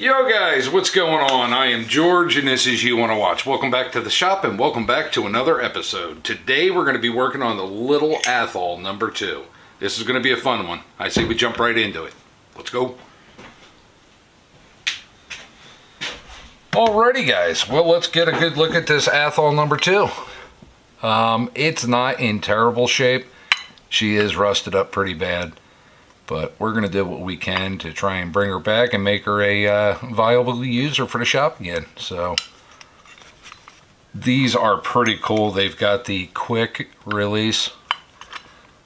Yo guys, what's going on? I am George and this is You Wanna Watch. Welcome back to the shop and welcome back to another episode. Today we're going to be working on the little Athol No2. This is going to be a fun one. I say we jump right into it. Let's go. Alrighty guys, well let's get a good look at this Athol No2. It's not in terrible shape. She is rusted up pretty bad. But we're going to do what we can to try and bring her back and make her a viable user for the shop again. So these are pretty cool. They've got the quick release.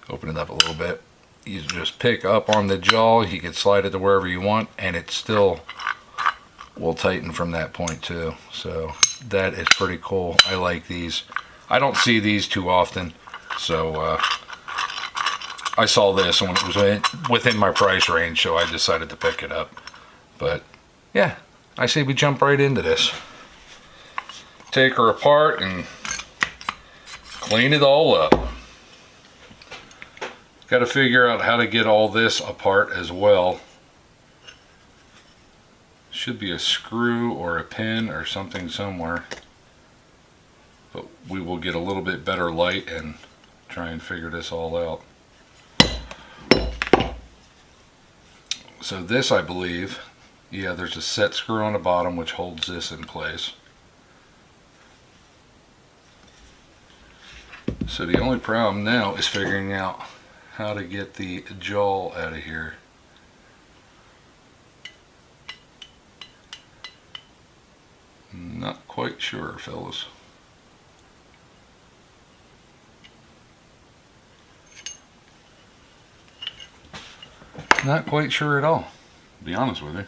Open it up a little bit. You just pick up on the jaw. You can slide it to wherever you want and it still will tighten from that point too. So that is pretty cool. I like these. I don't see these too often. So I saw this when it was within my price range, so I decided to pick it up. But yeah, I say we jump right into this. Take her apart and clean it all up. Got to figure out how to get all this apart as well. Should be a screw or a pin or something somewhere. But we will get a little bit better light and try and figure this all out. So this, I believe, yeah, there's a set screw on the bottom which holds this in place. So the only problem now is figuring out how to get the jaw out of here. Not quite sure, fellas. Not quite sure at all, to be honest with you.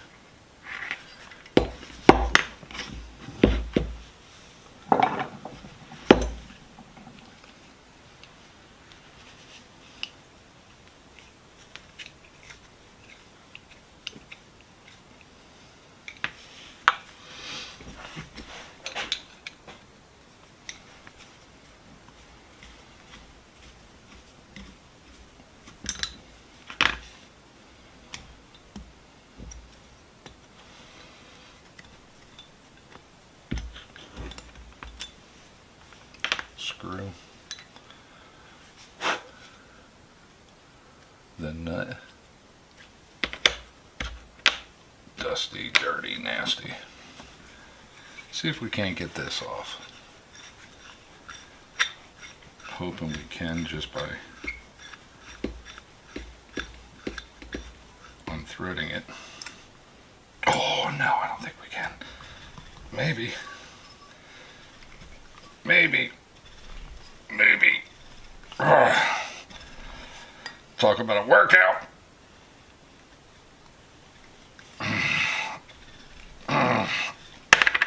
Screw the nut. Dusty, dirty, nasty. See if we can't get this off. Hoping we can just by unthreading it. Oh no, I don't think we can. Maybe. Maybe. Talk about a workout.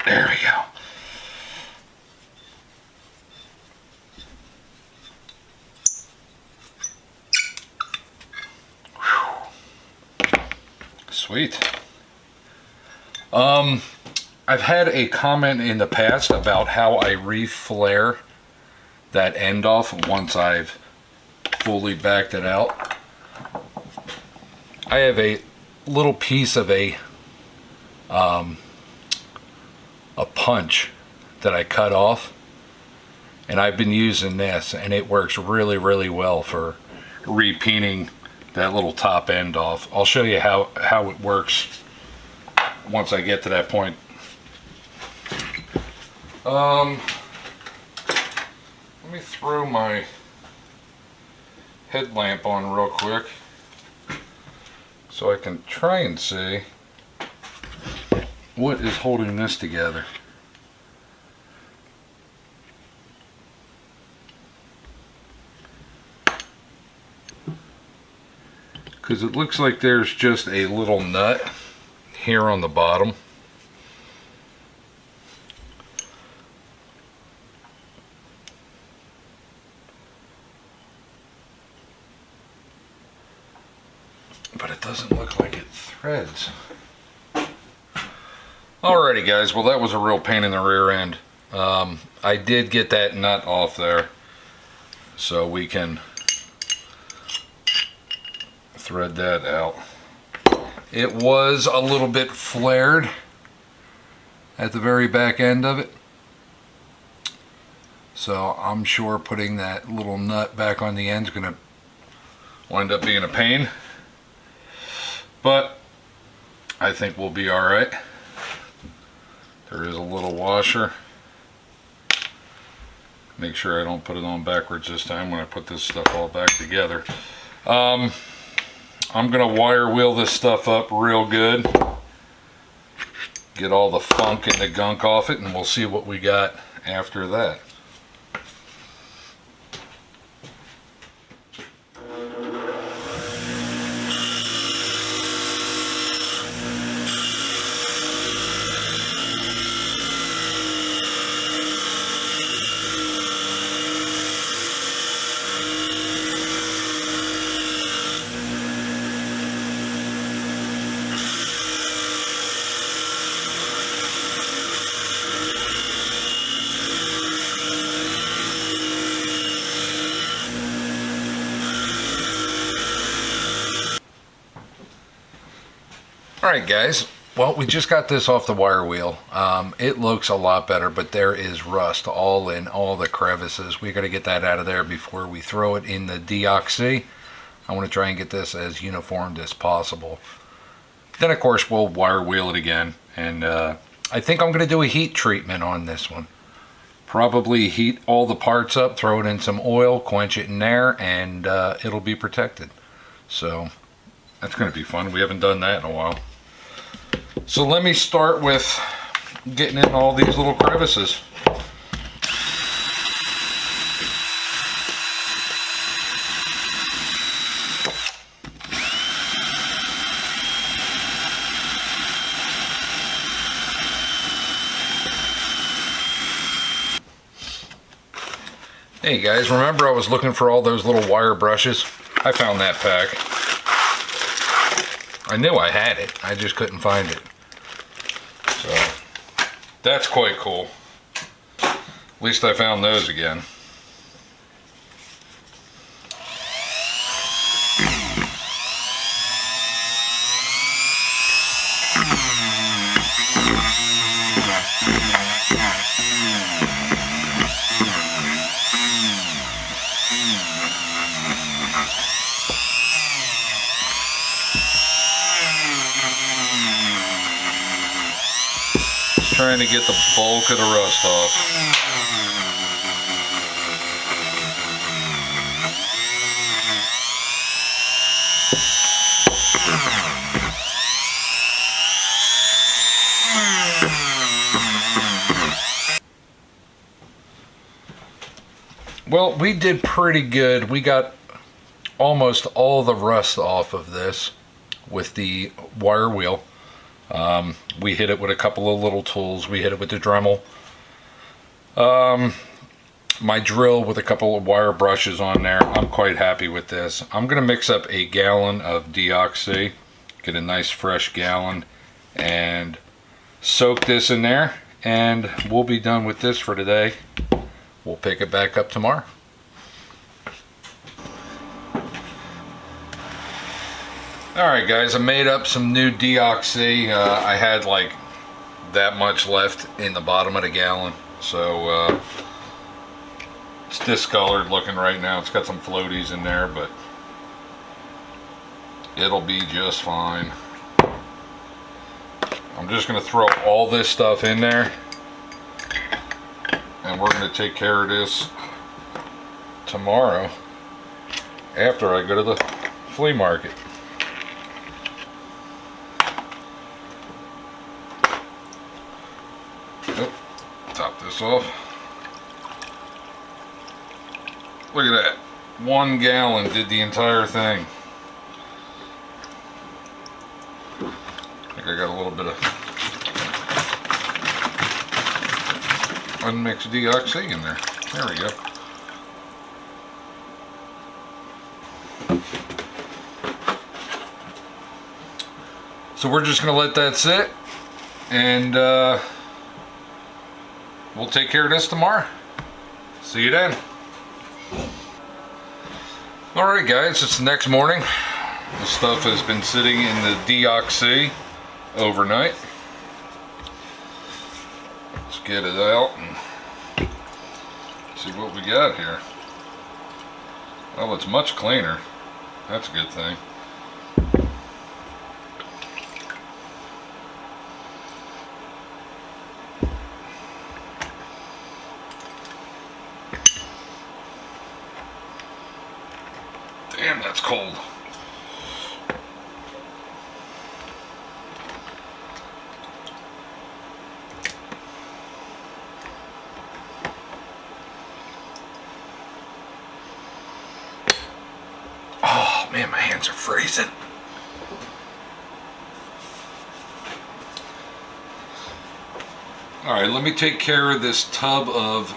There we go. Whew. Sweet. I've had a comment in the past about how I re-flare that end off once I've fully backed it out. I have a little piece of a punch that I cut off, and I've been using this and it works really well for repainting that little top end off. I'll show you how it works once I get to that point. Let me throw my headlamp on real quick so I can try and see what is holding this together. Because it looks like there's just a little nut here on the bottom. But it doesn't look like it threads. Alrighty guys, well that was a real pain in the rear end. I did get that nut off there so we can thread that out. It was a little bit flared at the very back end of it. So I'm sure putting that little nut back on the end is going to wind up being a pain. But I think we'll be alright. There is a little washer. Make sure I don't put it on backwards this time when I put this stuff all back together. I'm going to wire wheel this stuff up real good. Get all the funk and the gunk off it, and we'll see what we got after that. Alright guys, well, we just got this off the wire wheel. It looks a lot better, but there is rust all in all the crevices. We got to get that out of there before we throw it in the deoxy. I want to try and get this as uniformed as possible. Then of course we'll wire wheel it again, and I think I'm going to do a heat treatment on this one. Probably heat all the parts up, throw it in some oil, quench it in there, and it'll be protected. So that's going to be fun. We haven't done that in a while. So let me start with getting in all these little crevices. Hey guys, remember I was looking for all those little wire brushes? I found that pack. I knew I had it, I just couldn't find it. So, that's quite cool. At least I found those again. Trying to get the bulk of the rust off. Well, we did pretty good. We got almost all the rust off of this with the wire wheel. We hit it with a couple of little tools. We hit it with the Dremel. My drill with a couple of wire brushes on there. I'm quite happy with this. I'm going to mix up a gallon of deoxy. Get a nice fresh gallon and soak this in there. And we'll be done with this for today. We'll pick it back up tomorrow. Alright guys, I made up some new deoxy. I had like that much left in the bottom of the gallon, so it's discolored looking right now. It's got some floaties in there, but it'll be just fine. I'm just going to throw all this stuff in there, and we're going to take care of this tomorrow after I go to the flea market. Top this off. Look at that. 1 gallon did the entire thing. I think I got a little bit of unmixed deoxy in there. There we go. So we're just going to let that sit, and we'll take care of this tomorrow. See you then. Alright guys, it's the next morning. The stuff has been sitting in the deoxy overnight. Let's get it out and see what we got here. Well, it's much cleaner. That's a good thing. Damn, that's cold. Oh man, my hands are freezing. All right, let me take care of this tub of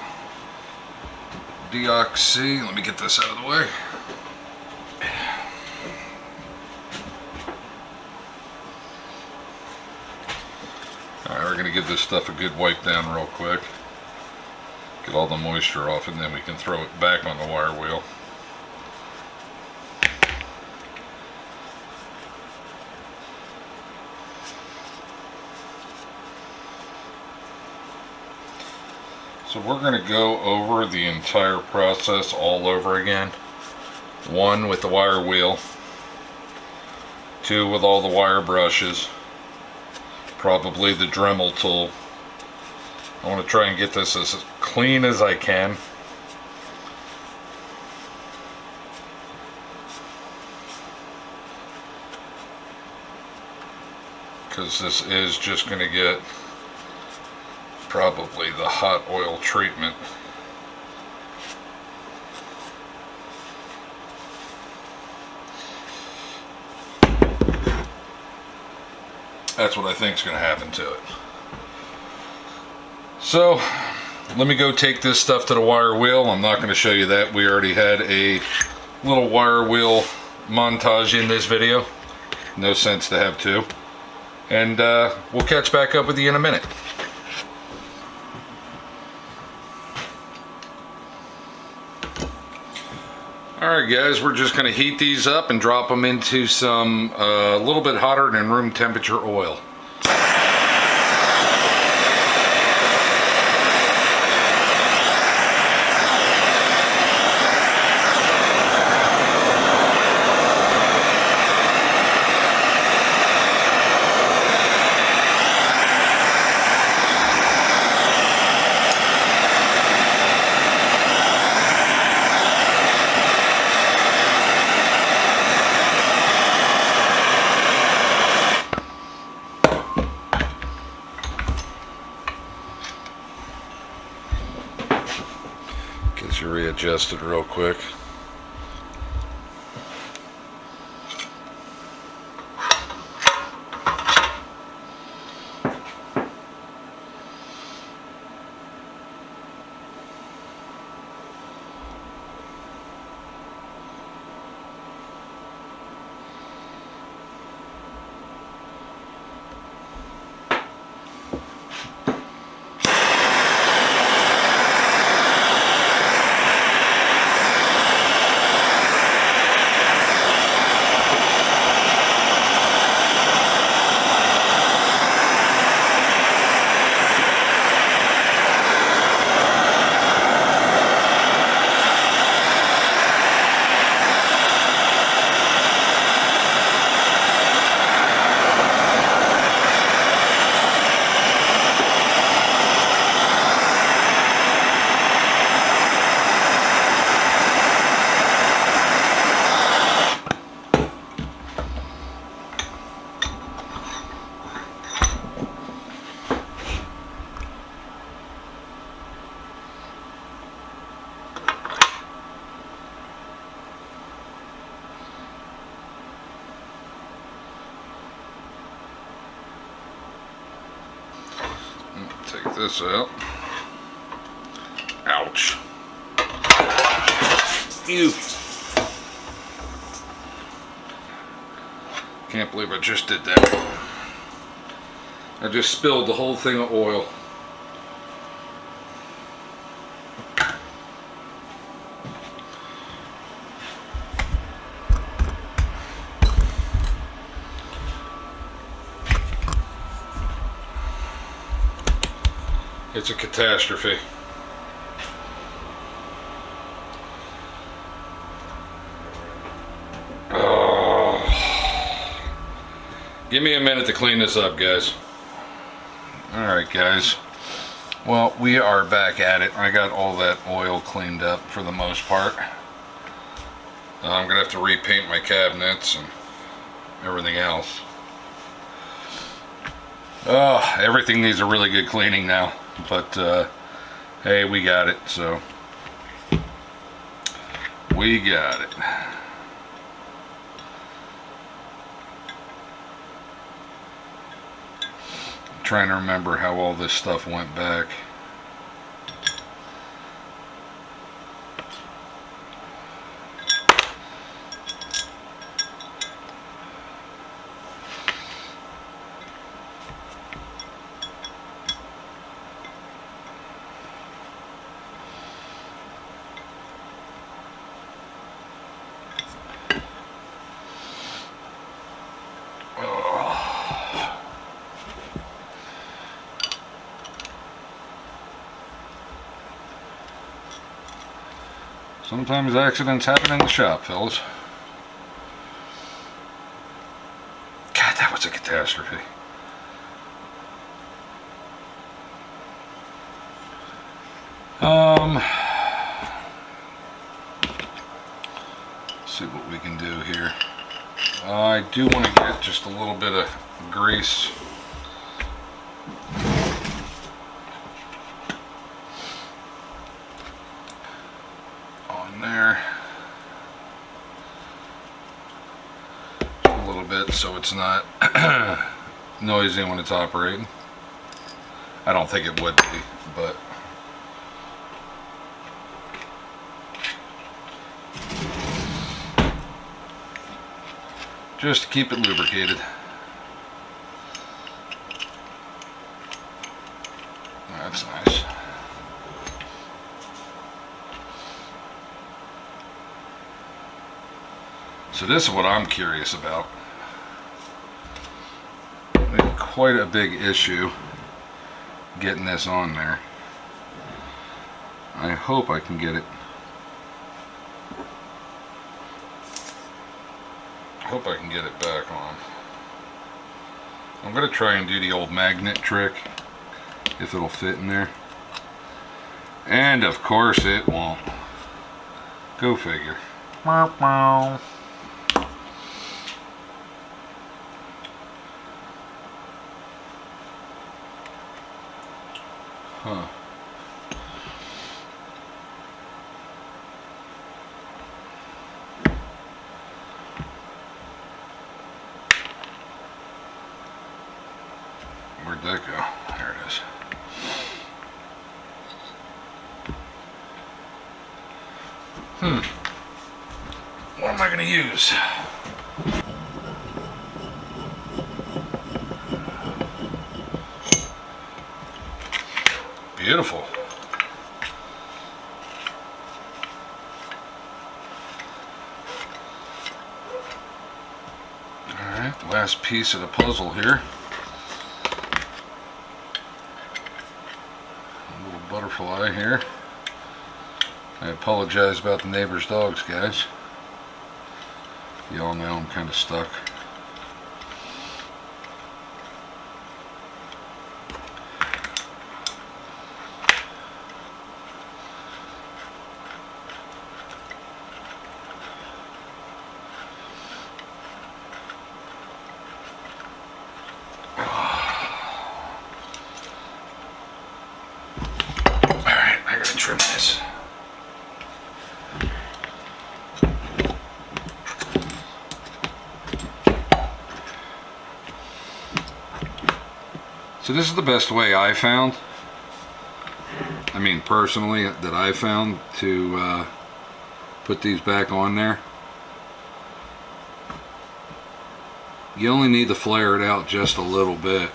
deoxy. Let me get this out of the way. All right, we're gonna give this stuff a good wipe down real quick. Get all the moisture off, and then we can throw it back on the wire wheel. So we're going to go over the entire process all over again. 1 with the wire wheel, 2 with all the wire brushes, probably the Dremel tool. I want to try and get this as clean as I can. Because this is just going to get probably the hot oil treatment. That's what I think is going to happen to it. So let me go take this stuff to the wire wheel. I'm not going to show you that. We already had a little wire wheel montage in this video. No sense to have two. And we'll catch back up with you in a minute. Alright guys, we're just going to heat these up and drop them into some a little bit hotter than room temperature oil. Gets you readjusted real quick. Take this out. Ouch. Ew. Can't believe I just did that. I just spilled the whole thing of oil. It's a catastrophe. Oh. Give me a minute to clean this up, guys. Alright, guys. Well, we are back at it. I got all that oil cleaned up for the most part. I'm going to have to repaint my cabinets and everything else. Oh, everything needs a really good cleaning now. But, hey, we got it, so. We got it. I'm trying to remember how all this stuff went back. Sometimes accidents happen in the shop, fellas. God, that was a catastrophe. Let's see what we can do here. I do want to get just a little bit of grease on there. A little bit so it's not noisy when it's operating. I don't think it would be, but just to keep it lubricated. That's nice. So this is what I'm curious about. I had quite a big issue getting this on there. I hope I can get it. Hope I can get it back on. I'm going to try and do the old magnet trick, if it'll fit in there. And of course it won't. Go figure. Huh. Where'd that go? There it is. What am I going to use? Beautiful. Alright, last piece of the puzzle here. Butterfly here. I apologize about the neighbor's dogs, guys. You all know I'm kind of stuck. Trim this. So this is the best way I found, I mean personally, that I found to put these back on there. You only need to flare it out just a little bit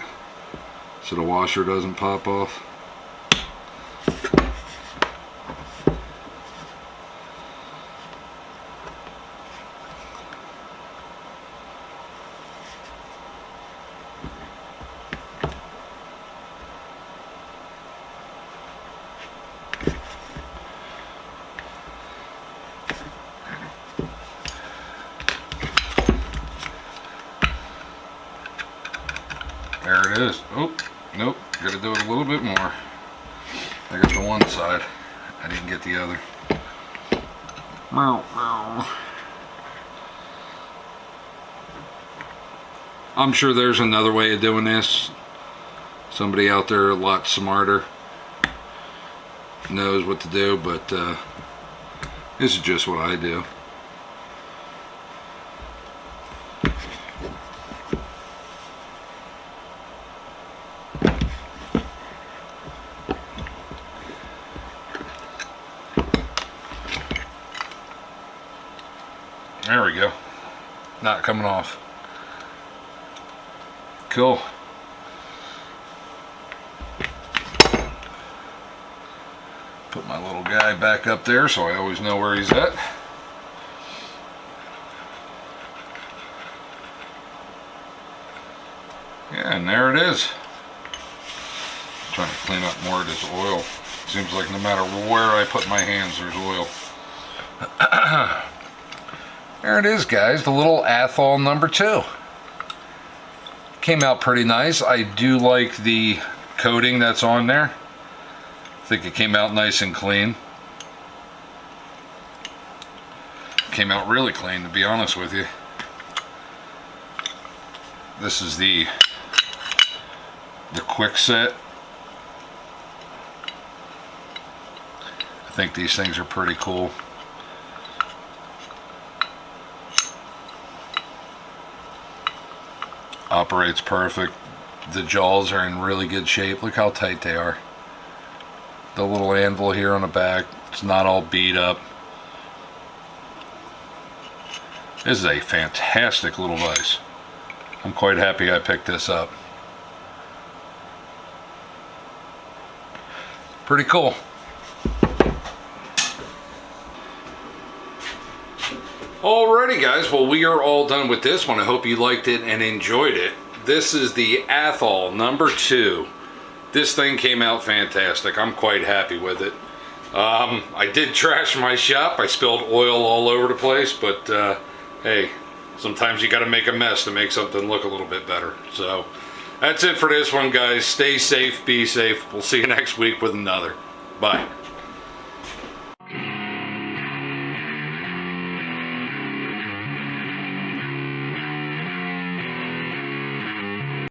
so the washer doesn't pop off. There it is. Oh, nope. Got to do it a little bit more. I got the one side. I didn't get the other. I'm sure there's another way of doing this. Somebody out there a lot smarter knows what to do, but this is just what I do. There we go. Not coming off. Cool. Put my little guy back up there so I always know where he's at. Yeah, and there it is. Trying to clean up more of this oil. Seems like no matter where I put my hands, there's oil. There it is, guys, the little Athol #2. Came out pretty nice. I do like the coating that's on there. I think it came out nice and clean. Came out really clean, to be honest with you. This is the quick set. I think these things are pretty cool. Operates perfect. The jaws are in really good shape. Look how tight they are. The little anvil here on the back, it's not all beat up. This is a fantastic little vise. I'm quite happy I picked this up. Pretty cool. Alrighty guys, well we are all done with this one. I hope you liked it and enjoyed it. This is the Athol #2. This thing came out fantastic. I'm quite happy with it. I did trash my shop. I spilled oil all over the place, but hey, sometimes you got to make a mess to make something look a little bit better. So that's it for this one, guys. Stay safe, be safe. We'll see you next week with another. Bye.